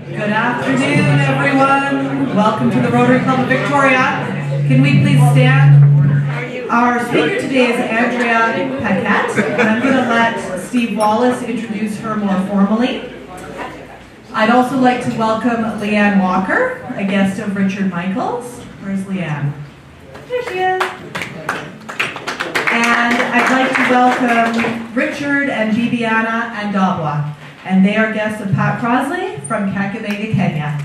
Good afternoon, everyone. Welcome to the Rotary Club of Victoria. Can we please stand? Our speaker today is Andrea Paquette, and I'm going to let Steve Wallace introduce her more formally. I'd also like to welcome Leanne Walker, a guest of Richard Michaels. Where's Leanne? There she is. And I'd like to welcome Richard and Bibiana and Dabwa. And they are guests of Pat Crosley from Kakamega, Kenya.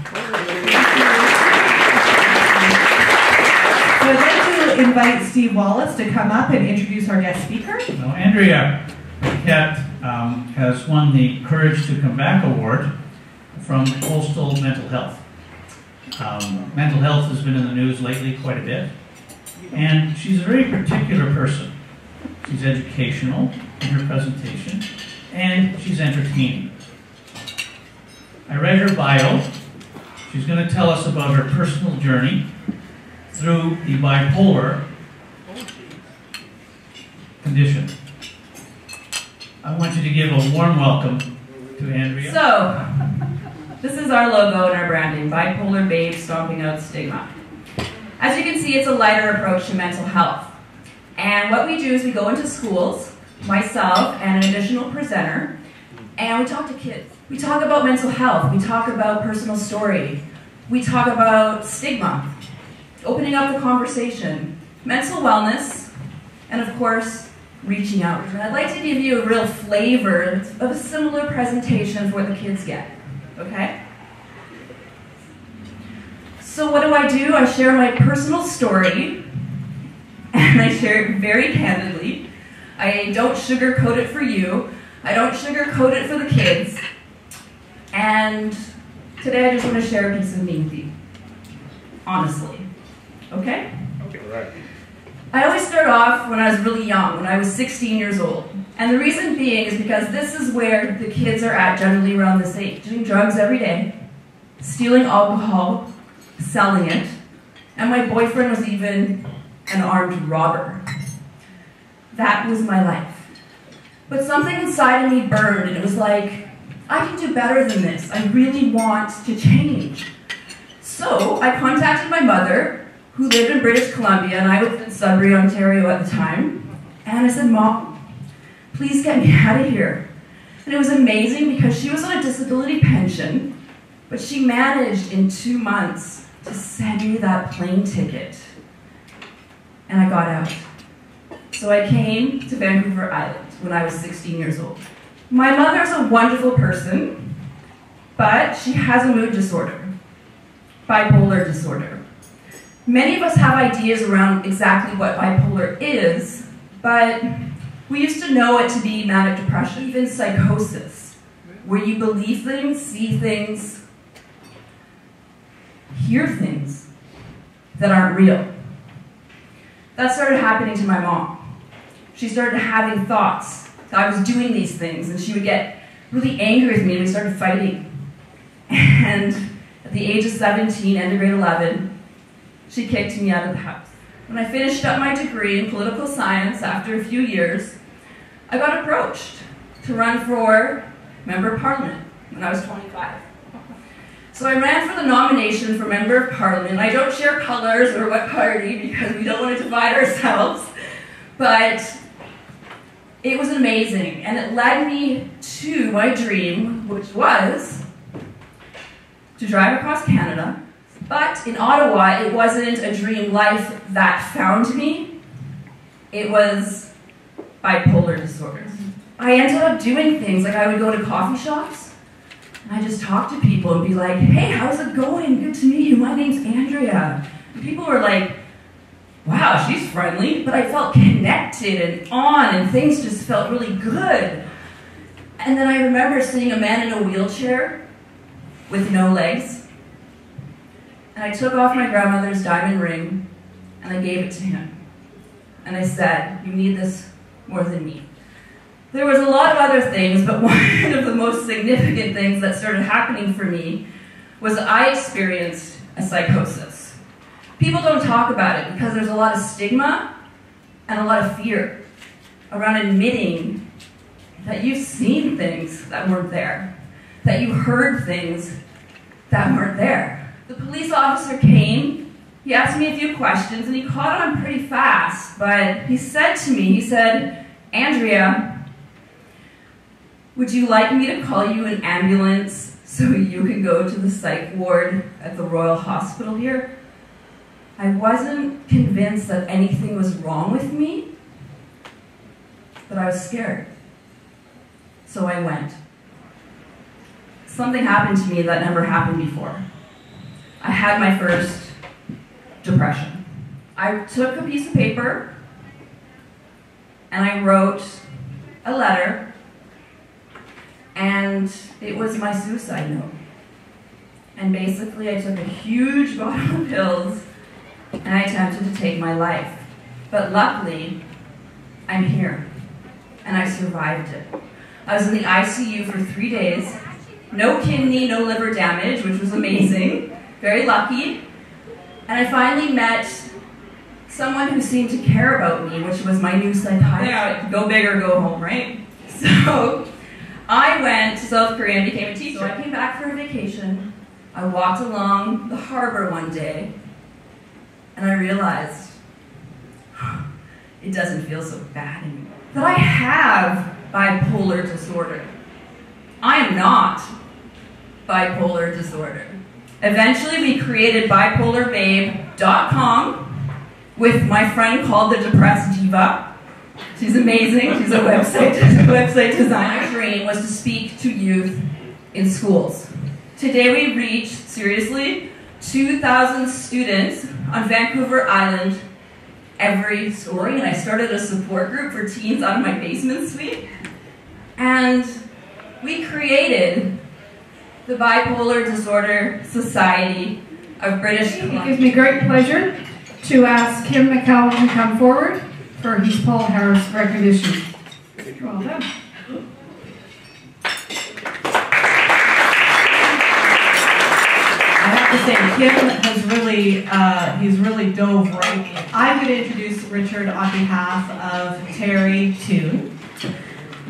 So I'd like to invite Steve Wallace to come up and introduce our guest speaker. So Andrea Paquette has won the Courage to Come Back Award from Coastal Mental Health. Mental health has been in the news lately quite a bit. And she's a very particular person. She's educational in her presentation, and she's entertaining. I read her bio. She's going to tell us about her personal journey through the bipolar condition. I want you to give a warm welcome to Andrea. So, this is our logo and our branding, Bipolar Babe Stomping Out Stigma. As you can see, it's a lighter approach to mental health. And what we do is we go into schools, myself and an additional presenter, and we talk to kids. We talk about mental health, we talk about personal story, we talk about stigma, opening up the conversation, mental wellness, and of course, reaching out. And I'd like to give you a real flavor of a similar presentation for what the kids get, okay? So what do? I share my personal story, and I share it very candidly. I don't sugarcoat it for you. I don't sugarcoat it for the kids. And today I just want to share a piece of me with you. Honestly. Okay? Okay, right. I always start off when I was really young, when I was 16 years old. And the reason being is because this is where the kids are at generally around this age. Doing drugs every day, stealing alcohol, selling it, and my boyfriend was even an armed robber. That was my life. But something inside of me burned, and it was like, I can do better than this. I really want to change. So I contacted my mother, who lived in British Columbia, and I was in Sudbury, Ontario at the time, and I said, Mom, please get me out of here. And it was amazing because she was on a disability pension, but she managed in 2 months to send me that plane ticket. And I got out. So I came to Vancouver Island when I was 16 years old. My mother is a wonderful person, but she has a mood disorder, bipolar disorder. Many of us have ideas around exactly what bipolar is, but we used to know it to be manic depression, even psychosis, where you believe things, see things, hear things that aren't real. That started happening to my mom. She started having thoughts that I was doing these things, and she would get really angry with me, and we started fighting. And at the age of 17, end of grade 11, she kicked me out of the house. When I finished up my degree in political science after a few years, I got approached to run for Member of Parliament when I was 25. So I ran for the nomination for Member of Parliament. I don't share colors or what party because we don't want to divide ourselves, but it was amazing, and it led me to my dream, which was to drive across Canada. But in Ottawa, it wasn't a dream life that found me. It was bipolar disorder. I ended up doing things like I would go to coffee shops, and I just talk to people and be like, hey, how's it going? Good to meet you. My name's Andrea. And people were like, wow, she's friendly, but I felt connected and on, and things just felt really good. And then I remember seeing a man in a wheelchair with no legs, and I took off my grandmother's diamond ring, and I gave it to him. And I said, you need this more than me. There was a lot of other things, but one of the most significant things that started happening for me was I experienced a psychosis. People don't talk about it because there's a lot of stigma and a lot of fear around admitting that you've seen things that weren't there, that you heard things that weren't there. The police officer came, he asked me a few questions, and he caught on pretty fast, but he said to me, he said, "Andrea, would you like me to call you an ambulance so you can go to the psych ward at the Royal Hospital here?" I wasn't convinced that anything was wrong with me, but I was scared. So I went. Something happened to me that never happened before. I had my first depression. I took a piece of paper and I wrote a letter, and it was my suicide note. And basically I took a huge bottle of pills and I attempted to take my life. But luckily, I'm here and I survived it. I was in the ICU for 3 days. No kidney, no liver damage, which was amazing. Very lucky. And I finally met someone who seemed to care about me, which was my new psychiatrist. Yeah, go big or go home, right? So I went to South Korea and became a teacher. So I came back for a vacation. I walked along the harbor one day, and I realized it doesn't feel so bad anymore. That I have bipolar disorder. I am not bipolar disorder. Eventually we created bipolarbabe.com with my friend called the Depressed Diva. She's amazing. She's a website designer. My dream was to speak to youth in schools. Today we reached, seriously, 2,000 students on Vancouver Island every story, and I started a support group for teens out of my basement suite. And we created the Bipolar Disorder Society of British Columbia. It gives me great pleasure to ask Kim McCallum to come forward for his Paul Harris recognition. Well done. I have to say, Kim has he's really dove right in. I'm going to introduce Richard on behalf of Terry Toon.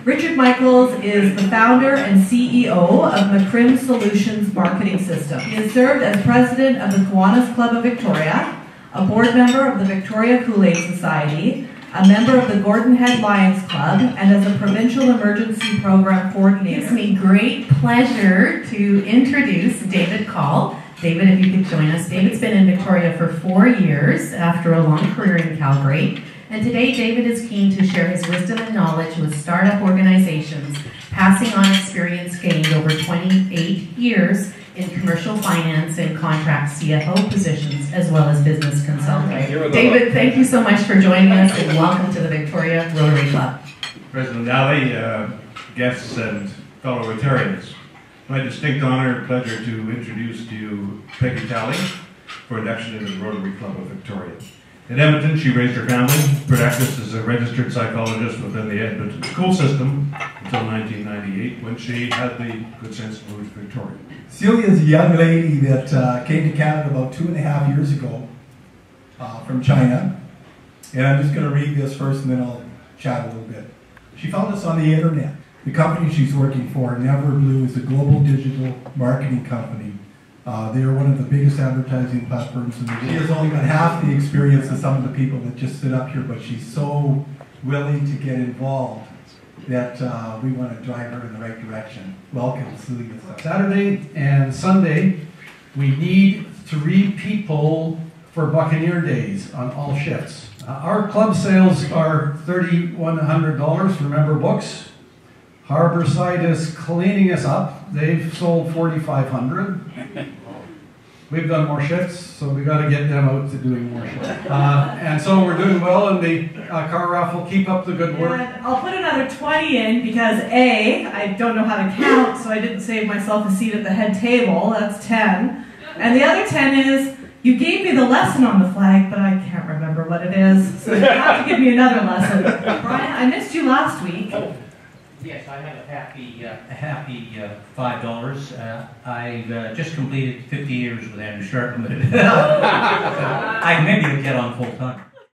Richard Michaels is the founder and CEO of McCrim Solutions Marketing System. He has served as president of the Kiwanis Club of Victoria, a board member of the Victoria Kool-Aid Society, a member of the Gordon Head Lions Club, and as a provincial emergency program coordinator. It gives me great pleasure to introduce David Call. David, if you could join us. David's been in Victoria for 4 years after a long career in Calgary. And today, David is keen to share his wisdom and knowledge with startup organizations, passing on experience gained over 28 years in commercial finance and contract CFO positions, as well as business consulting. David, thank you so much for joining us, and welcome to the Victoria Rotary Club. President Ali, guests and fellow Rotarians, my distinct honor and pleasure to introduce to you Peggy Talley for induction into the Rotary Club of Victoria. In Edmonton, she raised her family, practiced as a registered psychologist within the Edmonton school system until 1998, when she had the good sense to move to Victoria. Celia is a young lady that came to Canada about 2.5 years ago from China. And I'm just going to read this first and then I'll chat a little bit. She found us on the internet. The company she's working for, Never Blue, is a global digital marketing company. They are one of the biggest advertising platforms in the world. She has only got half the experience of some of the people that just stood up here, but she's so willing to get involved that we want to drive her in the right direction. Welcome, Celia. Saturday and Sunday, we need 3 people for Buccaneer Days on all shifts. Our club sales are $3,100 for member books. Harborside is cleaning us up. They've sold 4,500. We've done more shifts, so we got to get them out to doing more shifts. And so we're doing well in the car raffle. Keep up the good work. And I'll put another 20 in because A, I don't know how to count, so I didn't save myself a seat at the head table. That's 10. And the other 10 is, you gave me the lesson on the flag, but I can't remember what it is. So you have to give me another lesson. Brian, I missed you last week. Yes, I have a happy $5. I've just completed 50 years with Andrew Sharp Limited. I maybe will get on full time.